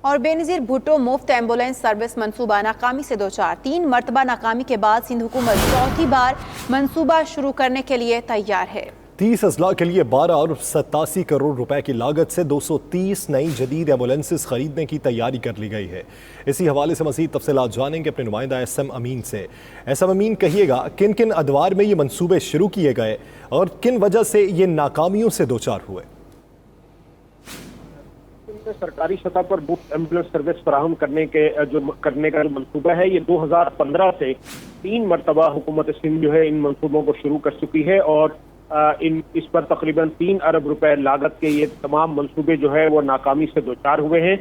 اور بے نظیر بھٹو مفت ایمبولینس سروس منصوبہ ناکامی سے دوچار، 3 مرتبہ ناکامی کے بعد سندھ حکومت چوتھی بار منصوبہ شروع کرنے کے لیے تیار ہے۔ 30 اضلاع کے لیے 12 ارب 87 کروڑ روپے کی لاگت سے 230 نئی جدید ایمبولینسز خریدنے کی تیاری کر لی گئی ہے۔ اسی حوالے سے مزید تفصیلات جانیں گے اپنے نمائندہ ایس ایم امین سے۔ ایس ایم امین، کہیے گا کن کن ادوار میں یہ منصوبے شروع کیے گئے اور کن وجہ سے یہ ناکامیوں سے دوچار ہوئے؟ سرکاری سطح پر مفت ایمبولینس سروس فراہم کرنے کا جو منصوبہ ہے، یہ 2015 سے 3 مرتبہ حکومت سندھ جو ہے ان منصوبوں کو شروع کر چکی ہے، اور اس پر تقریباً 3 ارب روپے لاگت کے یہ تمام منصوبے جو ہے وہ ناکامی سے دوچار ہوئے ہیں۔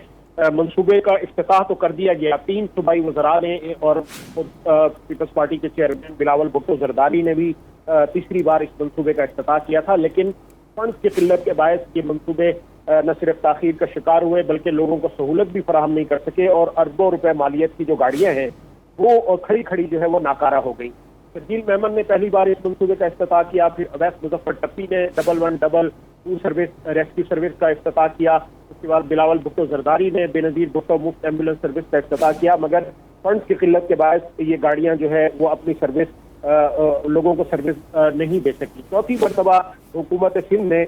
منصوبے کا افتتاح تو کر دیا گیا، 3 صوبائی وزراء نے اور پیپلز پارٹی کے چیئرمین بلاول بھٹو زرداری نے بھی تیسری بار اس منصوبے کا افتتاح کیا تھا، لیکن فنڈز کی قلت کے باعث یہ منصوبے نہ صرف تاخیر کا شکار ہوئے بلکہ لوگوں کو سہولت بھی فراہم نہیں کر سکے، اور اربوں روپے مالیت کی جو گاڑیاں ہیں وہ کھڑی کھڑی جو ہے وہ ناکارہ ہو گئی۔ شرجیل میمن نے پہلی بار اس منصوبے کا افتتاح کیا، پھر اویس مظفر ٹپی نے 112 سروس ریسکیو سروس کا افتتاح کیا، اس کے بعد بلاول بھٹو زرداری نے بے نظیر بھٹو مفت ایمبولینس سروس کا افتتاح کیا، مگر فنڈز کی قلت کے باعث یہ گاڑیاں جو ہے وہ اپنی سروس لوگوں کو سروس نہیں دے سکی۔ چوتھی مرتبہ حکومت سندھ نے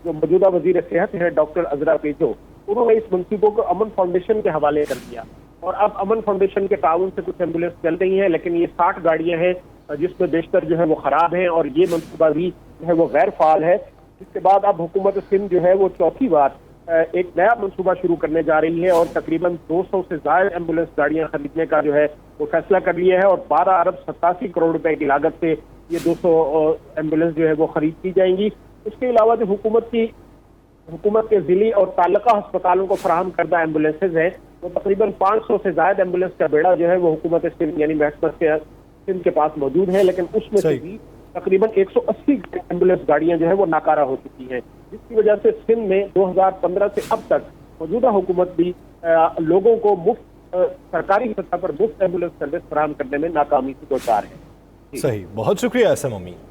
جو موجودہ وزیر صحت ہیں ڈاکٹر عذرا پیجو، انہوں نے اس منصوبوں کو امن فاؤنڈیشن کے حوالے کر دیا، اور اب امن فاؤنڈیشن کے تعاون سے کچھ ایمبولینس چل رہی ہیں، لیکن یہ 60 گاڑیاں ہیں جس میں بیشتر جو ہے وہ خراب ہیں، اور یہ منصوبہ بھی جو ہے وہ غیر فعال ہے۔ اس کے بعد اب حکومت سندھ جو ہے وہ چوتھی بار ایک نیا منصوبہ شروع کرنے جا رہی ہے، اور تقریباً 200 سے زائد ایمبولینس گاڑیاں خریدنے کا جو ہے وہ فیصلہ کر لیا ہے، اور 12 ارب 87 کروڑ روپے کی لاگت سے یہ 200 ایمبولینس جو ہے وہ خرید کی جائیں گی۔ اس کے علاوہ جو حکومت کے ضلعی اور تعلقہ ہسپتالوں کو فراہم کردہ ایمبولینسز ہیں، وہ تقریباً 500 سے زائد ایمبولینس کا بیڑا جو ہے وہ حکومت سندھ یعنی محکمہ سندھ کے پاس موجود ہے، لیکن اس میں سے بھی تقریباً 180 ایمبولینس گاڑیاں جو ہے وہ ناکارہ ہو چکی ہیں، جس کی وجہ سے سندھ میں 2015 سے اب تک موجودہ حکومت بھی لوگوں کو مفت سرکاری سطح پر مفت ایمبولینس سروس فراہم کرنے میں ناکامی سے دوچار ہے۔ صحیح، بہت شکریہ ایس ایم امین۔